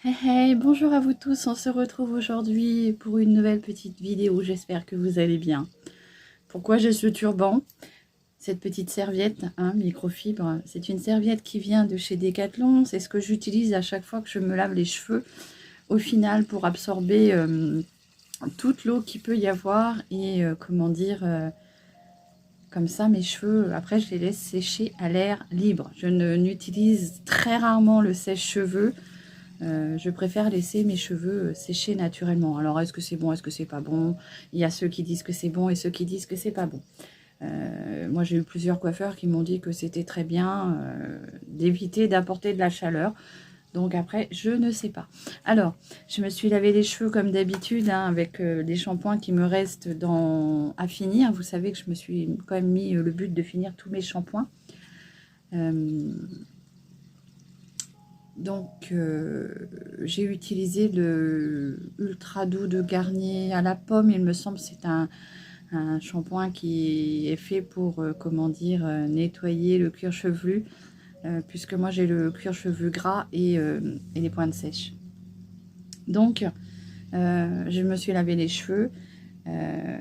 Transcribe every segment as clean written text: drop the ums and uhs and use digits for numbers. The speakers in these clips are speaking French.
Hey hey, bonjour à vous tous, on se retrouve aujourd'hui pour une nouvelle petite vidéo, j'espère que vous allez bien. Pourquoi j'ai ce turban? Cette petite serviette, microfibre, c'est une serviette qui vient de chez Decathlon, c'est ce que j'utilise à chaque fois que je me lave les cheveux, au final pour absorber toute l'eau qu'il peut y avoir et comme ça mes cheveux, après je les laisse sécher à l'air libre. Je n'utilise très rarement le sèche-cheveux. Je préfère laisser mes cheveux sécher naturellement. Alors, est-ce que c'est bon, est-ce que c'est pas bon? Il y a ceux qui disent que c'est bon et ceux qui disent que c'est pas bon. Moi, j'ai eu plusieurs coiffeurs qui m'ont dit que c'était très bien d'éviter d'apporter de la chaleur. Donc après, je ne sais pas. Alors, je me suis lavé les cheveux comme d'habitude avec des shampoings qui me restent à finir. Vous savez que je me suis quand même mis le but de finir tous mes shampoings. Donc, j'ai utilisé le Ultra Doux de Garnier à la pomme. Il me semble que c'est un shampoing qui est fait pour, nettoyer le cuir chevelu. Puisque moi, j'ai le cuir chevelu gras et les pointes sèches. Donc, je me suis lavé les cheveux.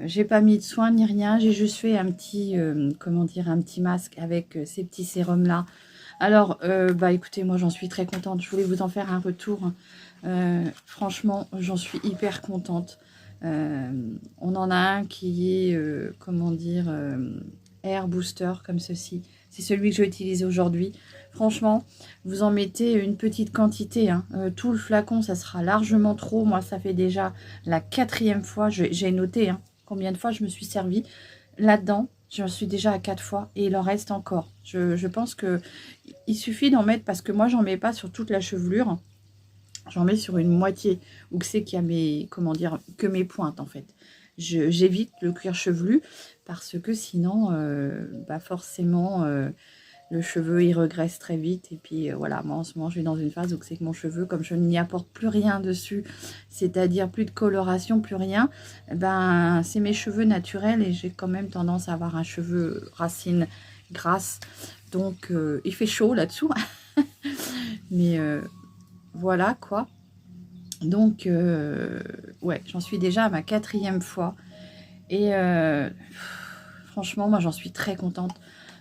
J'ai pas mis de soin ni rien. J'ai juste fait un petit, un petit masque avec ces petits sérums là. Alors, écoutez, moi j'en suis très contente. Je voulais vous en faire un retour. Franchement, j'en suis hyper contente. On en a un qui est, Air Booster comme ceci. C'est celui que j'utilise aujourd'hui. Franchement, vous en mettez une petite quantité. Tout le flacon, ça sera largement trop. Moi, ça fait déjà la 4e fois. J'ai noté combien de fois je me suis servi là-dedans. J'en suis déjà à 4 fois et il en reste encore. Je pense que il suffit d'en mettre, parce que moi, j'en mets pas sur toute la chevelure. J'en mets sur une moitié, où c'est qu'il y a que mes pointes, en fait. J'évite le cuir chevelu, parce que sinon, forcément, le cheveu, il regresse très vite. Et puis, voilà, moi, en ce moment, je suis dans une phase où c'est que mon cheveu, comme je n'y apporte plus rien dessus, c'est-à-dire plus de coloration, plus rien, c'est mes cheveux naturels et j'ai quand même tendance à avoir un cheveu racine grasse. Donc, il fait chaud là-dessous. Mais voilà, quoi. Donc, ouais, j'en suis déjà à ma 4e fois. Et franchement, moi, j'en suis très contente.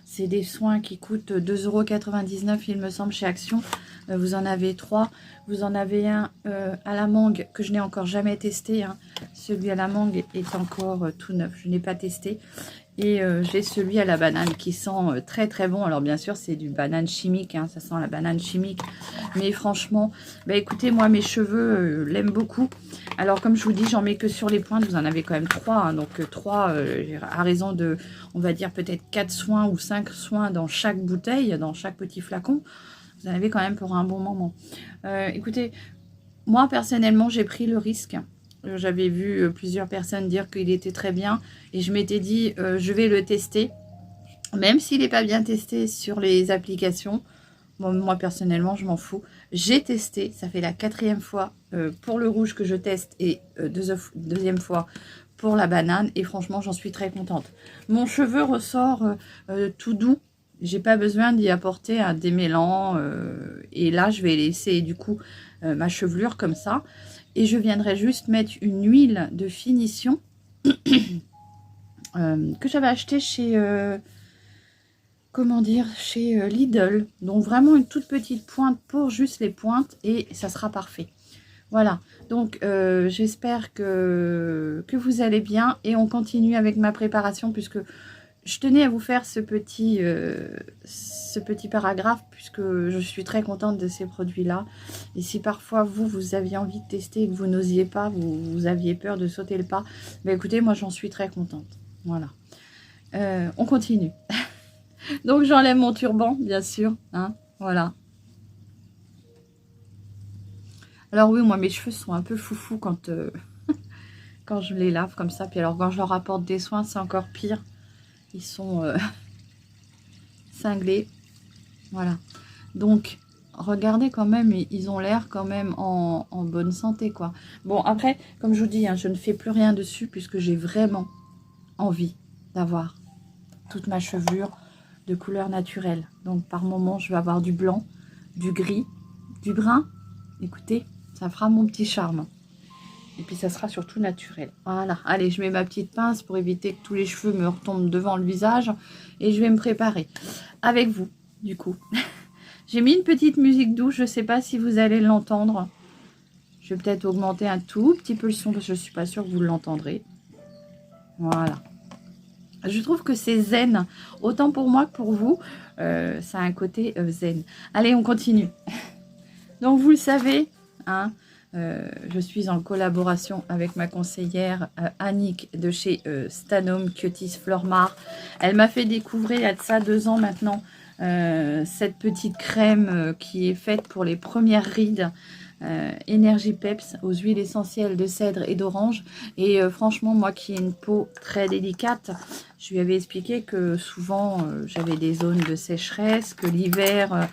C'est des soins qui coûtent 2,99 €, il me semble, chez Action. Vous en avez 3. Vous en avez un à la mangue que je n'ai encore jamais testé. Celui à la mangue est encore tout neuf. Je n'ai pas testé. Et j'ai celui à la banane qui sent très très bon. Alors bien sûr, c'est du banane chimique. Ça sent la banane chimique. Mais franchement, écoutez, moi, mes cheveux l'aiment beaucoup. Alors, comme je vous dis, j'en mets que sur les pointes. Vous en avez quand même 3. Donc, 3 à raison de, on va dire, peut-être 4 soins ou 5 soins dans chaque bouteille, dans chaque petit flacon. Vous en avez quand même pour un bon moment. Écoutez, moi, personnellement, j'ai pris le risque. J'avais vu plusieurs personnes dire qu'il était très bien. Et je m'étais dit, je vais le tester. Même s'il n'est pas bien testé sur les applications. Moi, personnellement, je m'en fous. J'ai testé, ça fait la 4e fois pour le rouge que je teste et deuxième fois pour la banane. Et franchement, j'en suis très contente. Mon cheveu ressort tout doux. J'ai pas besoin d'y apporter un démêlant. Et là, je vais laisser du coup ma chevelure comme ça. Et je viendrai juste mettre une huile de finition que j'avais acheté chez... chez Lidl. Donc vraiment une toute petite pointe pour juste les pointes et ça sera parfait. Voilà, donc j'espère que vous allez bien et on continue avec ma préparation, puisque je tenais à vous faire ce petit paragraphe, puisque je suis très contente de ces produits-là. Et si parfois vous aviez envie de tester et que vous n'osiez pas, vous aviez peur de sauter le pas, écoutez, moi j'en suis très contente. Voilà, on continue. Donc j'enlève mon turban, bien sûr. Voilà. Alors oui, moi mes cheveux sont un peu foufou quand, quand je les lave comme ça. Puis alors quand je leur apporte des soins, c'est encore pire. Ils sont cinglés. Voilà. Donc regardez quand même, ils ont l'air quand même en bonne santé, quoi. Bon, après, comme je vous dis, je ne fais plus rien dessus puisque j'ai vraiment envie d'avoir toute ma chevelure de couleur naturelle. Donc par moment, je vais avoir du blanc, du gris, du brun. Écoutez, Ça fera mon petit charme. Et puis ça sera surtout naturel. Voilà. Allez, je mets ma petite pince pour éviter que tous les cheveux me retombent devant le visage. Et je vais me préparer avec vous, du coup. J'ai mis une petite musique douce. Je ne sais pas si vous allez l'entendre. Je vais peut-être augmenter un tout petit peu le son parce que je ne suis pas sûre que vous l'entendrez. Voilà. Je trouve que c'est zen. Autant pour moi que pour vous. Ça a un côté zen. Allez, on continue. Donc, vous le savez, hein, je suis en collaboration avec ma conseillère Annick de chez Stanome Cutis Flormar. Elle m'a fait découvrir, il y a de ça 2 ans maintenant, cette petite crème qui est faite pour les premières rides. Énergie Peps aux huiles essentielles de cèdre et d'orange. Et franchement, moi qui ai une peau très délicate, je lui avais expliqué que souvent j'avais des zones de sécheresse, que l'hiver,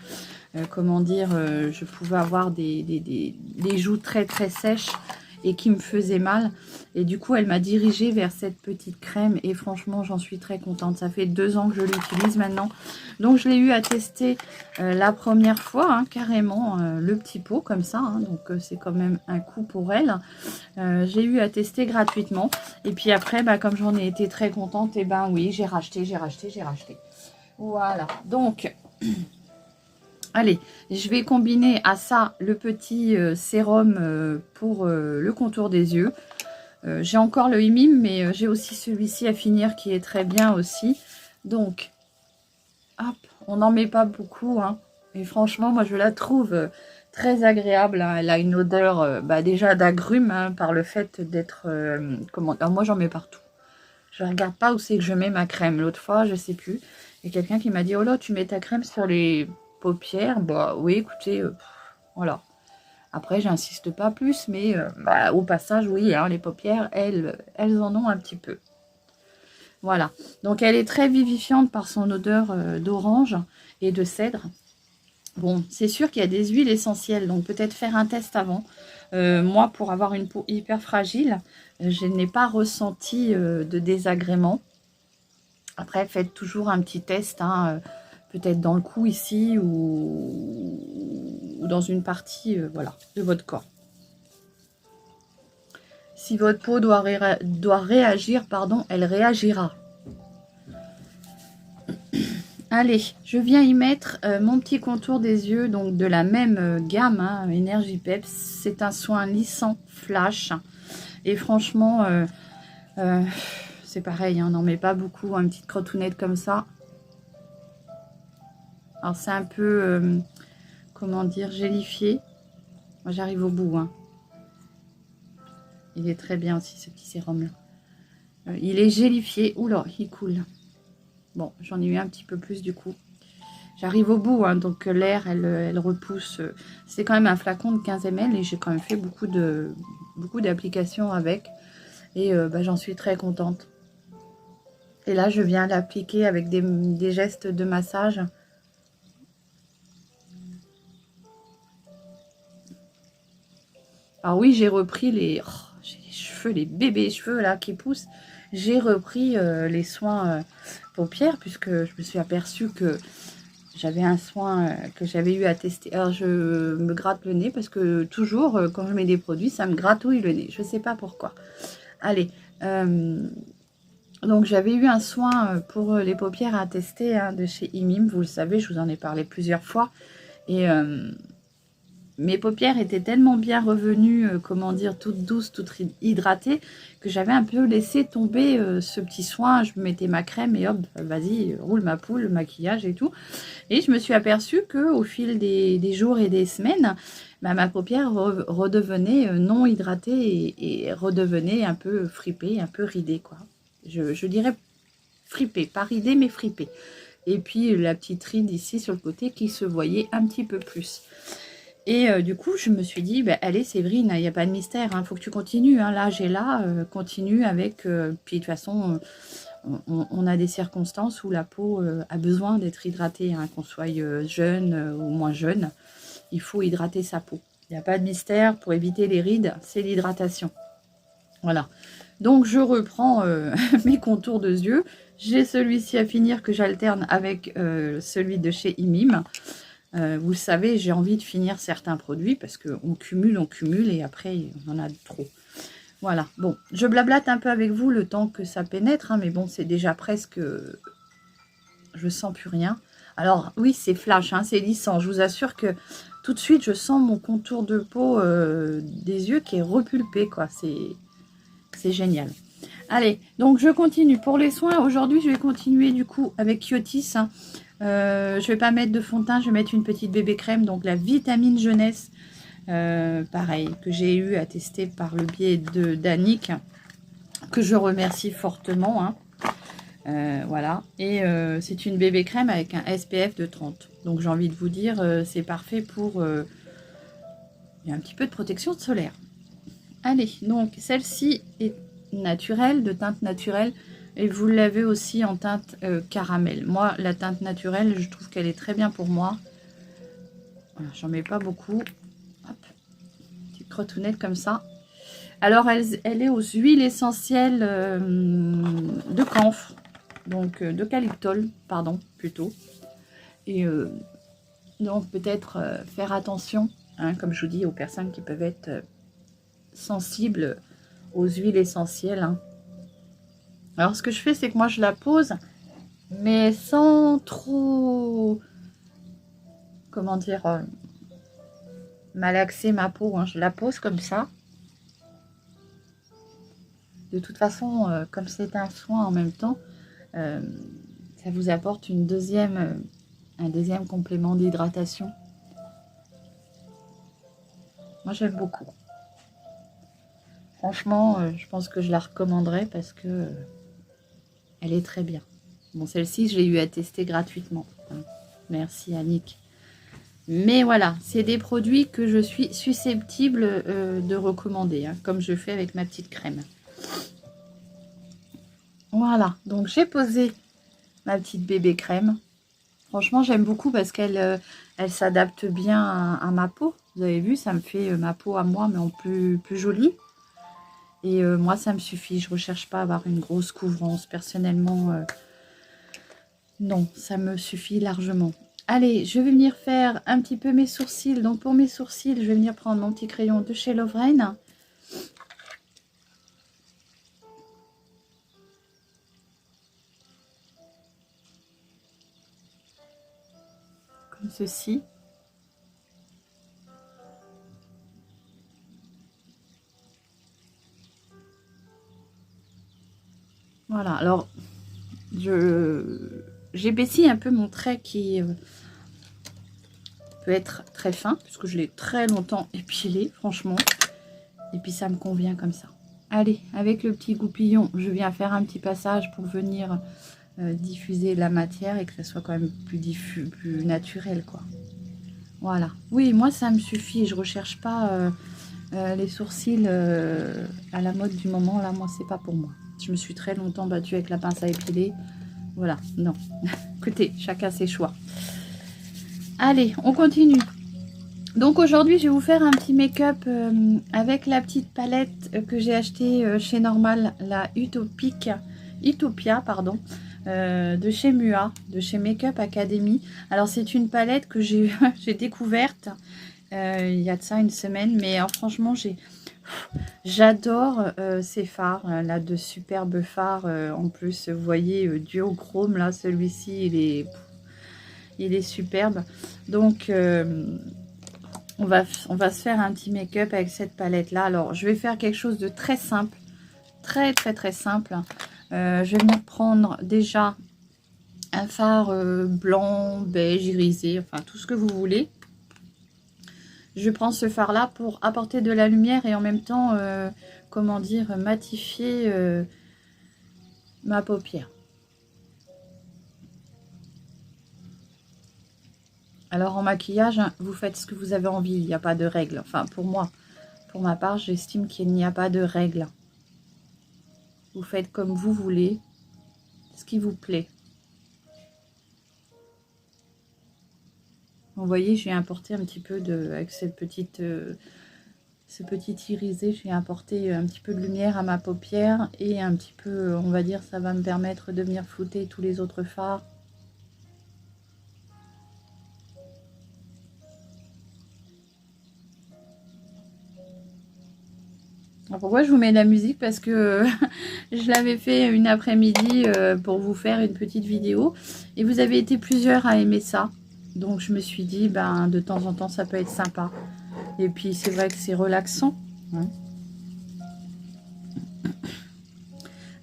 comment dire, je pouvais avoir des joues très très sèches et qui me faisaient mal. Et du coup, elle m'a dirigée vers cette petite crème et franchement, j'en suis très contente. Ça fait 2 ans que je l'utilise maintenant. Donc, je l'ai eu à tester la première fois, hein, carrément, le petit pot comme ça. Hein, donc, c'est quand même un coup pour elle. J'ai eu à tester gratuitement. Et puis après, bah, comme j'en ai été très contente, et ben oui, j'ai racheté. Voilà. Donc... Allez, je vais combiner à ça le petit sérum pour le contour des yeux. J'ai encore le Imim, mais j'ai aussi celui-ci à finir qui est très bien aussi. Donc, hop, on n'en met pas beaucoup. Hein. Et franchement, moi, je la trouve très agréable. Hein. Elle a une odeur déjà d'agrumes hein, par le fait d'être... Alors, moi, j'en mets partout. Je ne regarde pas où c'est que je mets ma crème. L'autre fois, je ne sais plus. Il y a quelqu'un qui m'a dit, oh là, tu mets ta crème sur les... paupières, bah oui, écoutez, voilà. Après, j'insiste pas plus, mais au passage, oui, hein, les paupières, elles en ont un petit peu. Voilà. Donc, elle est très vivifiante par son odeur d'orange et de cèdre. Bon, c'est sûr qu'il y a des huiles essentielles, donc peut-être faire un test avant. Moi, pour avoir une peau hyper fragile, je n'ai pas ressenti de désagrément. Après, faites toujours un petit test, hein, peut-être dans le cou ici ou dans une partie voilà, de votre corps. Si votre peau doit réagir, pardon, elle réagira. Allez, je viens y mettre mon petit contour des yeux, donc de la même gamme, hein, Énergie Peps. C'est un soin lissant, flash. Et franchement, c'est pareil, hein, on n'en met pas beaucoup, une petite crotounette comme ça. Alors, c'est un peu, comment dire, gélifié. Moi, j'arrive au bout. Hein. Il est très bien aussi, ce petit sérum-là. Il est gélifié. Oula, il coule. Bon, j'en ai eu un petit peu plus, du coup. J'arrive au bout, hein, donc l'air, elle repousse. C'est quand même un flacon de 15 ml et j'ai quand même fait beaucoup d'applications avec. Et j'en suis très contente. Et là, je viens l'appliquer avec des gestes de massage. Alors oui, j'ai repris j'ai les cheveux, les bébés cheveux là qui poussent. J'ai repris les soins paupières puisque je me suis aperçue que j'avais un soin que j'avais eu à tester. Alors je me gratte le nez parce que toujours quand je mets des produits, ça me gratouille le nez. Je ne sais pas pourquoi. Allez, donc j'avais eu un soin pour les paupières à tester hein, de chez Imim. Vous le savez, je vous en ai parlé plusieurs fois. Et... mes paupières étaient tellement bien revenues, comment dire, toutes douces, toutes hydratées, que j'avais un peu laissé tomber ce petit soin. Je mettais ma crème et hop, vas-y, roule ma poule, le maquillage et tout. Et je me suis aperçue qu'au fil des jours et des semaines, ma paupière redevenait non hydratée et redevenait un peu fripée, un peu ridée, quoi. Je dirais fripée, pas ridée, mais fripée. Et puis la petite ride ici sur le côté qui se voyait un petit peu plus. Et du coup, je me suis dit, allez Séverine, il n'y a pas de mystère, il faut que tu continues. Hein, là, continue avec... puis de toute façon, on a des circonstances où la peau a besoin d'être hydratée. Hein, qu'on soit jeune ou moins jeune, il faut hydrater sa peau. Il n'y a pas de mystère, pour éviter les rides, c'est l'hydratation. Voilà. Donc, je reprends mes contours de yeux. J'ai celui-ci à finir que j'alterne avec celui de chez Imim. Vous le savez, j'ai envie de finir certains produits parce qu'on cumule et après, on en a trop. Voilà, bon, je blablate un peu avec vous le temps que ça pénètre, hein, mais bon, c'est déjà presque... je sens plus rien. Alors, oui, c'est flash, hein, c'est lissant. Je vous assure que tout de suite, je sens mon contour de peau des yeux qui est repulpé, quoi. C'est génial. Allez, donc je continue. Pour les soins, aujourd'hui, je vais continuer du coup avec Kyotis. Hein. Je vais pas mettre de fond de teint, je vais mettre une petite bébé crème, donc la vitamine jeunesse. Pareil, que j'ai eu à tester par le biais d'Annick, que je remercie fortement. Hein. Voilà, et c'est une bébé crème avec un SPF de 30. Donc j'ai envie de vous dire, c'est parfait pour... il y a un petit peu de protection solaire. Allez, donc celle-ci est naturelle, de teinte naturelle, et vous l'avez aussi en teinte caramel. Moi, la teinte naturelle, je trouve qu'elle est très bien pour moi. Voilà, j'en mets pas beaucoup. Hop, petite crotounette comme ça. Alors, elle est aux huiles essentielles de camphre, donc d'eucalyptol, pardon, plutôt. Et donc, peut-être faire attention, hein, comme je vous dis, aux personnes qui peuvent être sensibles aux huiles essentielles. Hein. Alors, ce que je fais, c'est que moi, je la pose, mais sans trop, comment dire, malaxer ma peau. Hein. Je la pose comme ça. De toute façon, comme c'est un soin en même temps, ça vous apporte un deuxième complément d'hydratation. Moi, j'aime beaucoup. Franchement, je pense que je la recommanderais parce que elle est très bien. Bon, celle-ci, je l'ai eu à tester gratuitement. Hein. Merci, Annick. Mais voilà, c'est des produits que je suis susceptible de recommander, hein, comme je fais avec ma petite crème. Voilà, donc j'ai posé ma petite bébé crème. Franchement, j'aime beaucoup parce qu'elle elle s'adapte bien à ma peau. Vous avez vu, ça me fait ma peau à moi, mais en plus jolie. Et moi, ça me suffit. Je ne recherche pas à avoir une grosse couvrance. Personnellement, non, ça me suffit largement. Allez, je vais venir faire un petit peu mes sourcils. Donc, pour mes sourcils, je vais venir prendre mon petit crayon de chez Loveraine. Comme ceci. Voilà, alors, j'épaissis un peu mon trait qui peut être très fin, puisque je l'ai très longtemps épilé, franchement. Et puis, ça me convient comme ça. Allez, avec le petit goupillon, je viens faire un petit passage pour venir diffuser la matière et que ça soit quand même plus naturel, quoi. Voilà. Oui, moi, ça me suffit. Je recherche pas les sourcils à la mode du moment. Là, moi, c'est pas pour moi. Je me suis très longtemps battue avec la pince à épiler. Voilà, non. Écoutez, chacun ses choix. Allez, on continue. Donc aujourd'hui, je vais vous faire un petit make-up avec la petite palette que j'ai achetée chez Normal, la Utopia, pardon, de chez Mua, de chez Make-up Academy. Alors c'est une palette que j'ai découverte il y a de ça une semaine, mais franchement, j'adore ces fards, là, de superbes fards. En plus, vous voyez, duochrome, là, celui-ci, il est superbe. Donc... on va se faire un petit make-up avec cette palette-là. Alors, je vais faire quelque chose de très simple. Très, très, très simple. Je vais venir prendre déjà un fard blanc, beige, irisé, enfin, tout ce que vous voulez. Je prends ce fard-là pour apporter de la lumière et en même temps, comment dire, matifier ma paupière. Alors en maquillage, hein, vous faites ce que vous avez envie, il n'y a pas de règle. Enfin pour moi, pour ma part, j'estime qu'il n'y a pas de règle. Vous faites comme vous voulez, ce qui vous plaît. Vous voyez, j'ai apporté un petit peu avec cette petite, ce petit irisé, j'ai apporté un petit peu de lumière à ma paupière et un petit peu, on va dire, ça va me permettre de venir flouter tous les autres fards. Alors pourquoi je vous mets de la musique? Parce que je l'avais fait une après-midi pour vous faire une petite vidéo. Et vous avez été plusieurs à aimer ça. Donc je me suis dit, ben, de temps en temps, ça peut être sympa. Et puis c'est vrai que c'est relaxant. Hein.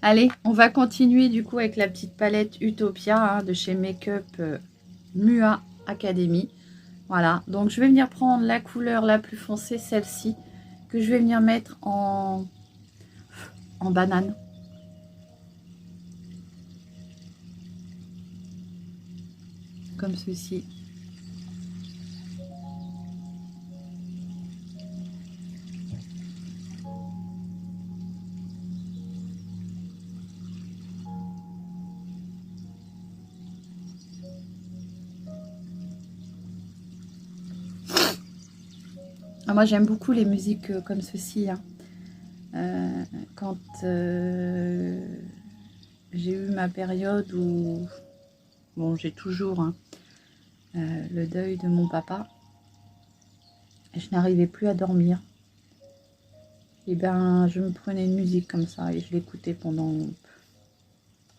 Allez, on va continuer du coup avec la petite palette Utopia hein, de chez Makeup Mua Academy. Voilà, donc je vais venir prendre la couleur la plus foncée, celle-ci, que je vais venir mettre en banane. Comme ceci. Ah, moi j'aime beaucoup les musiques comme ceci. Hein. Quand j'ai eu ma période où, bon j'ai toujours hein, le deuil de mon papa, et je n'arrivais plus à dormir. Et ben je me prenais une musique comme ça et je l'écoutais pendant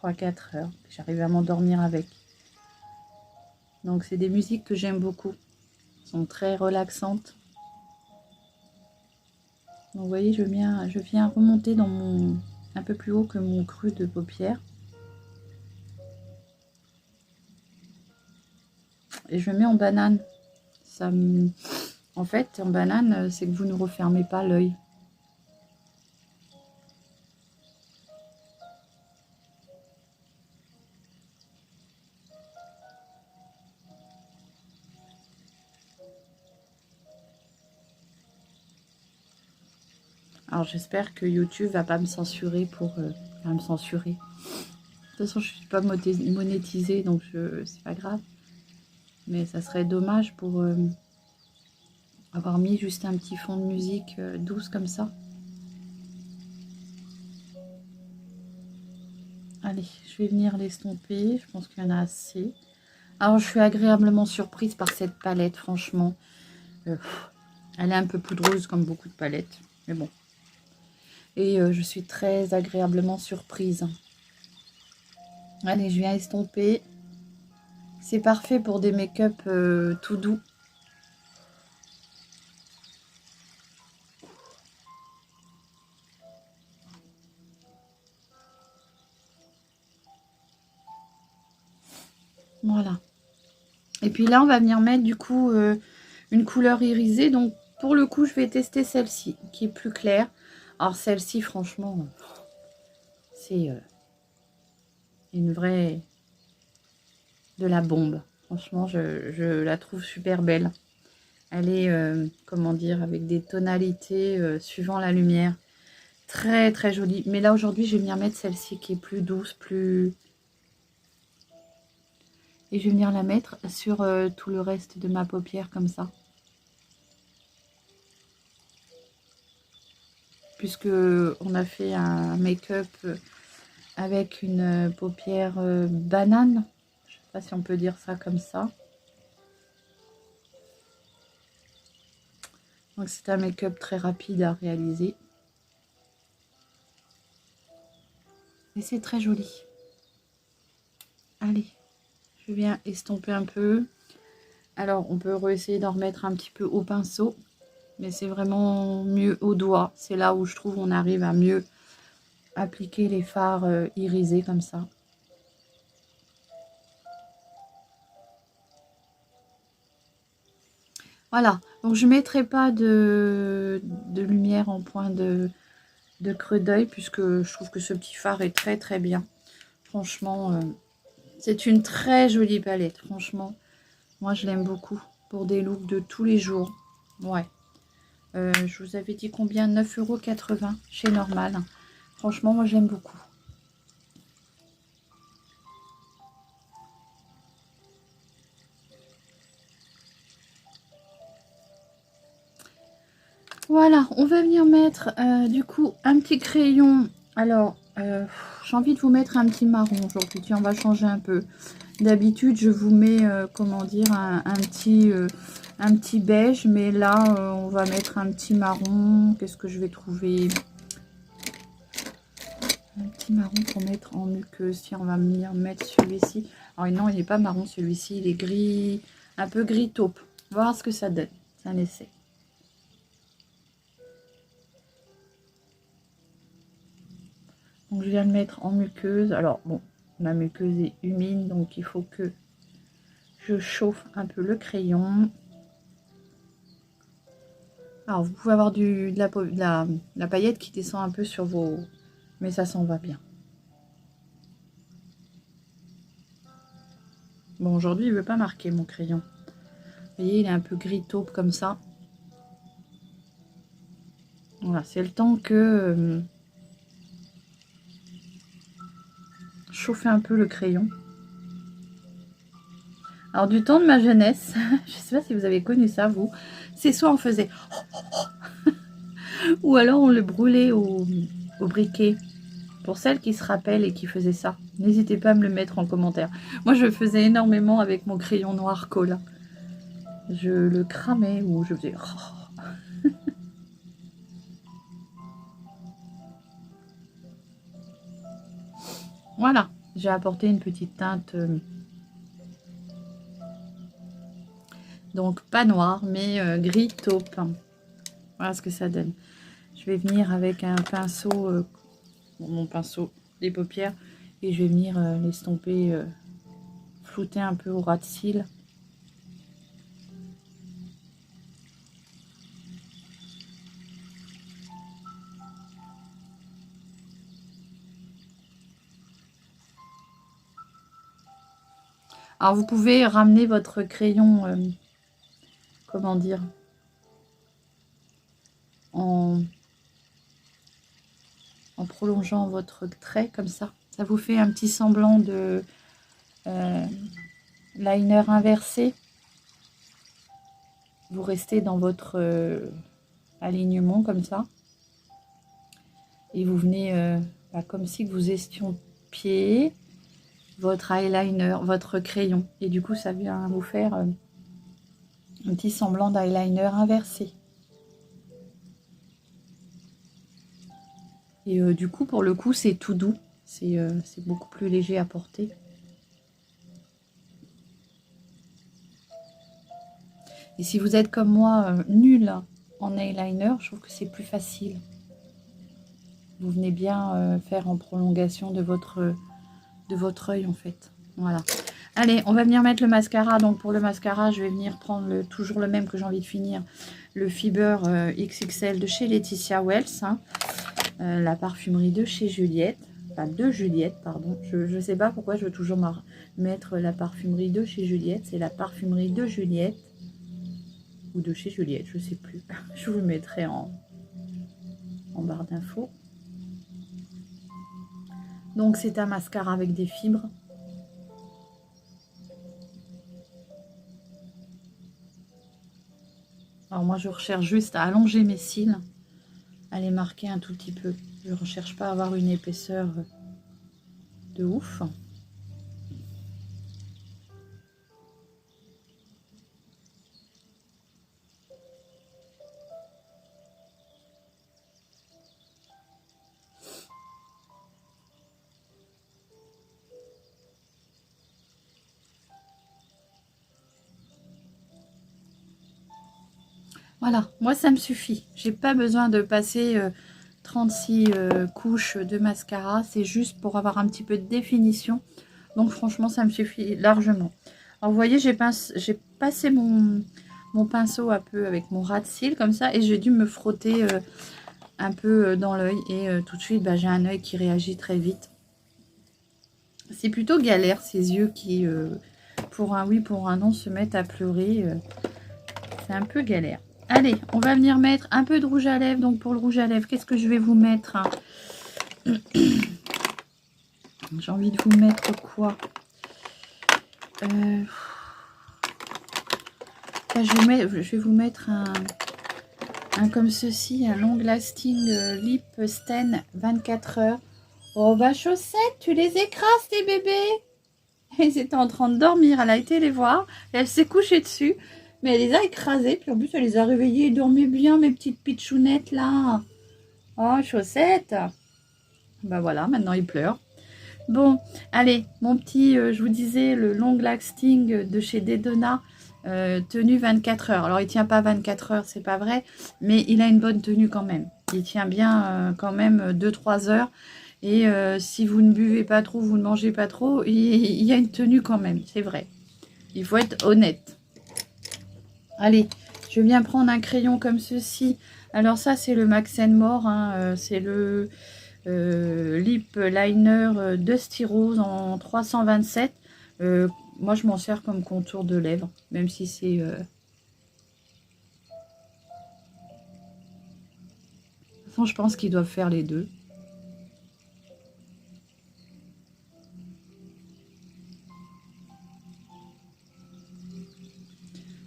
3-4 heures. J'arrivais à m'endormir avec. Donc c'est des musiques que j'aime beaucoup. Elles sont très relaxantes. Donc vous voyez, je viens remonter dans mon un peu plus haut que mon creux de paupière. Et je mets en banane. En fait, en banane, c'est que vous ne refermez pas l'œil. Alors j'espère que YouTube va pas me censurer pour me censurer. De toute façon, je suis pas monétisée, donc c'est pas grave. Mais ça serait dommage pour avoir mis juste un petit fond de musique douce comme ça. Allez, je vais venir l'estomper. Je pense qu'il y en a assez. Alors, je suis agréablement surprise par cette palette, franchement. Elle est un peu poudreuse comme beaucoup de palettes, mais bon. Et je suis très agréablement surprise. Allez, je viens estomper. C'est parfait pour des make-up tout doux. Voilà. Et puis là, on va venir mettre du coup une couleur irisée. Donc, pour le coup, je vais tester celle-ci, qui est plus claire. Alors, celle-ci, franchement, c'est une vraie... de la bombe. Franchement, je la trouve super belle. Elle est, comment dire, avec des tonalités suivant la lumière. Très, très jolie. Mais là, aujourd'hui, je vais venir mettre celle-ci qui est plus douce, plus... Et je vais venir la mettre sur tout le reste de ma paupière, comme ça. Puisque on a fait un make-up avec une paupière banane. Je sais pas si on peut dire ça comme ça. Donc c'est un make-up très rapide à réaliser. Et c'est très joli. Allez, je viens estomper un peu. Alors on peut essayer d'en remettre un petit peu au pinceau. Mais c'est vraiment mieux au doigt. C'est là où je trouve on arrive à mieux appliquer les fards irisés comme ça. Voilà, donc je ne mettrai pas de lumière en point de creux d'œil puisque je trouve que ce petit fard est très très bien. Franchement, c'est une très jolie palette. Franchement, moi je l'aime beaucoup pour des looks de tous les jours. Ouais. Je vous avais dit combien? 9,80 € chez Normal. Franchement, moi j'aime beaucoup. Voilà, on va venir mettre du coup un petit crayon. Alors, j'ai envie de vous mettre un petit marron aujourd'hui. Tiens, on va changer un peu. D'habitude, je vous mets, comment dire, un petit beige. Mais là, on va mettre un petit marron. Qu'est-ce que je vais trouver? Un petit marron pour mettre en muqueuse. Tiens, on va venir mettre celui-ci. Alors non, il n'est pas marron celui-ci, il est gris, un peu gris taupe. On va voir ce que ça donne. C'est un essai. Donc je viens de mettre en muqueuse. Alors bon, ma muqueuse est humide, donc il faut que je chauffe un peu le crayon. Alors vous pouvez avoir de la paillette qui descend un peu sur vos... Mais ça s'en va bien. Bon, aujourd'hui, il ne veut pas marquer mon crayon. Vous voyez, il est un peu gris taupe comme ça. Voilà, c'est le temps que... chauffer un peu le crayon. Alors, du temps de ma jeunesse, je ne sais pas si vous avez connu ça, vous, c'est soit on faisait... ou alors on le brûlait au briquet. Pour celles qui se rappellent et qui faisaient ça, n'hésitez pas à me le mettre en commentaire. Moi, je faisais énormément avec mon crayon noir Cola. Je le cramais ou je faisais... Voilà, j'ai apporté une petite teinte. Donc, pas noir, mais gris taupe. Voilà ce que ça donne. Je vais venir avec un pinceau... mon pinceau des paupières, et je vais venir l'estomper, flouter un peu au ras de cils. Alors vous pouvez ramener votre crayon, comment dire, en prolongeant votre trait comme ça. Ça vous fait un petit semblant de liner inversé. Vous restez dans votre alignement comme ça. Et vous venez comme si vous estompiez votre eyeliner, votre crayon. Et du coup, ça vient vous faire un petit semblant d'eyeliner inversé. Et du coup, pour le coup, c'est tout doux. C'est beaucoup plus léger à porter. Et si vous êtes comme moi, nul en eyeliner, je trouve que c'est plus facile. Vous venez bien faire en prolongation de votre œil, en fait. Voilà. Allez, on va venir mettre le mascara. Donc, pour le mascara, je vais venir prendre toujours le même que j'ai envie de finir. Le Fiber XXL de chez Laetitia Wells. Hein. La parfumerie de chez Juliette. Enfin, de Juliette, pardon. Je ne sais pas pourquoi je veux toujours mettre la parfumerie de chez Juliette. C'est la parfumerie de Juliette. Ou de chez Juliette, je ne sais plus. Je vous le mettrai en barre d'infos. Donc, c'est un mascara avec des fibres. Alors, moi, je recherche juste à allonger mes cils, à les marquer un tout petit peu. Je ne recherche pas à avoir une épaisseur de ouf. Voilà, moi ça me suffit. J'ai pas besoin de passer 36 couches de mascara. C'est juste pour avoir un petit peu de définition. Donc franchement, ça me suffit largement. Alors vous voyez, j'ai passé mon pinceau un peu avec mon ras de cils comme ça. Et j'ai dû me frotter un peu dans l'œil. Et tout de suite, j'ai un œil qui réagit très vite. C'est plutôt galère, ces yeux qui, pour un oui, pour un non, se mettent à pleurer. C'est un peu galère. Allez, on va venir mettre un peu de rouge à lèvres. Donc, pour le rouge à lèvres, qu'est-ce que je vais vous mettre? J'ai envie de vous mettre quoi? Je vais vous mettre un comme ceci, un long lasting lip stain 24 heures. Oh, bah, Chaussette, tu les écrases, tes bébés. Ils étaient en train de dormir. Elle a été les voir. Et elle s'est couchée dessus. Mais elle les a écrasés, puis en plus elle les a réveillés. Ils dormaient bien, mes petites pitchounettes là. Oh, Chaussette. Bah voilà, maintenant il pleure. Bon, allez, mon petit, je vous disais, le long lasting de chez Dedona, tenue 24 heures. Alors, il tient pas 24 heures, c'est pas vrai, mais il a une bonne tenue quand même. Il tient bien quand même 2-3 heures. Et si vous ne buvez pas trop, vous ne mangez pas trop, il y a une tenue quand même, c'est vrai. Il faut être honnête. Allez, je viens prendre un crayon comme ceci. Alors ça, c'est le Max More, hein, c'est le lip liner Dusty Rose en 327. Moi, je m'en sers comme contour de lèvres, même si c'est... De toute façon, je pense qu'ils doivent faire les deux.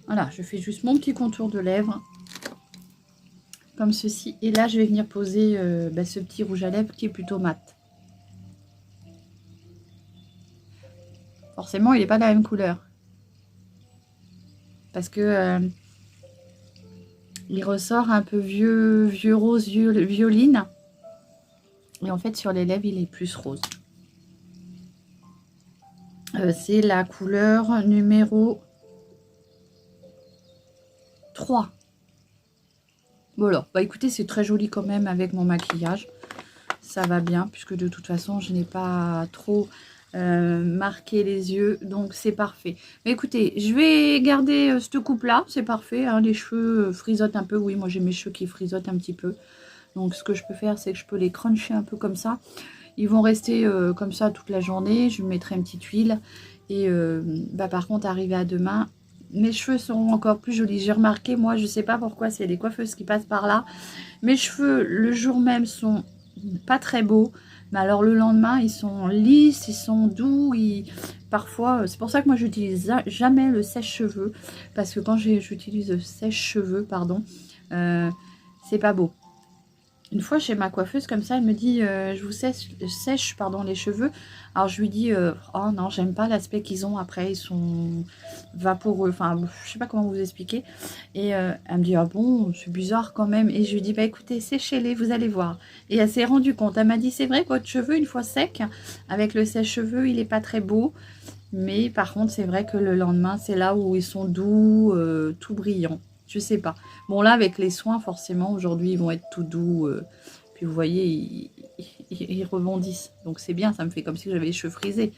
Voilà, je fais juste mon petit contour de lèvres. Comme ceci. Et là, je vais venir poser ce petit rouge à lèvres qui est plutôt mat. Forcément, il n'est pas de la même couleur. Parce que il ressort un peu vieux rose, violine. Et en fait, sur les lèvres, il est plus rose. C'est la couleur numéro 3. Voilà, bah écoutez, c'est très joli quand même avec mon maquillage. Ça va bien, puisque de toute façon, je n'ai pas trop marqué les yeux. Donc, c'est parfait. Mais écoutez, je vais garder cette coupe-là. C'est parfait, hein, les cheveux frisotent un peu. Oui, moi, j'ai mes cheveux qui frisotent un petit peu. Donc, ce que je peux faire, c'est que je peux les cruncher un peu comme ça. Ils vont rester comme ça toute la journée. Je mettrai une petite huile. Et par contre, arrivé à demain, mes cheveux seront encore plus jolis. J'ai remarqué, moi, je sais pas pourquoi, c'est les coiffeuses qui passent par là. Mes cheveux, le jour même, sont pas très beaux. Mais alors, le lendemain, ils sont lisses, ils sont doux. Parfois, c'est pour ça que moi, j'utilise jamais le sèche-cheveux. Parce que quand j'utilise le sèche-cheveux, pardon, c'est pas beau. Une fois chez ma coiffeuse comme ça, elle me dit je vous sèche pardon, les cheveux. Alors je lui dis oh non, j'aime pas l'aspect qu'ils ont après, ils sont vaporeux, enfin je sais pas comment vous expliquer. Et elle me dit ah bon, c'est bizarre quand même. Et je lui dis bah écoutez, séchez-les, vous allez voir. Et elle s'est rendue compte, elle m'a dit c'est vrai que votre cheveu une fois sec, avec le sèche-cheveux, il est pas très beau. Mais par contre c'est vrai que le lendemain c'est là où ils sont doux, tout brillants. Je sais pas. Bon, là, avec les soins, forcément, aujourd'hui, ils vont être tout doux. Puis, vous voyez, ils rebondissent. Donc, c'est bien. Ça me fait comme si j'avais les cheveux frisés.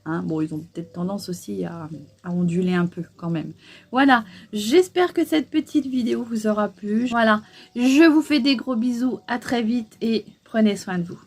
Hein, bon, ils ont peut-être tendance aussi à onduler un peu, quand même. Voilà. J'espère que cette petite vidéo vous aura plu. Voilà. Je vous fais des gros bisous. À très vite et prenez soin de vous.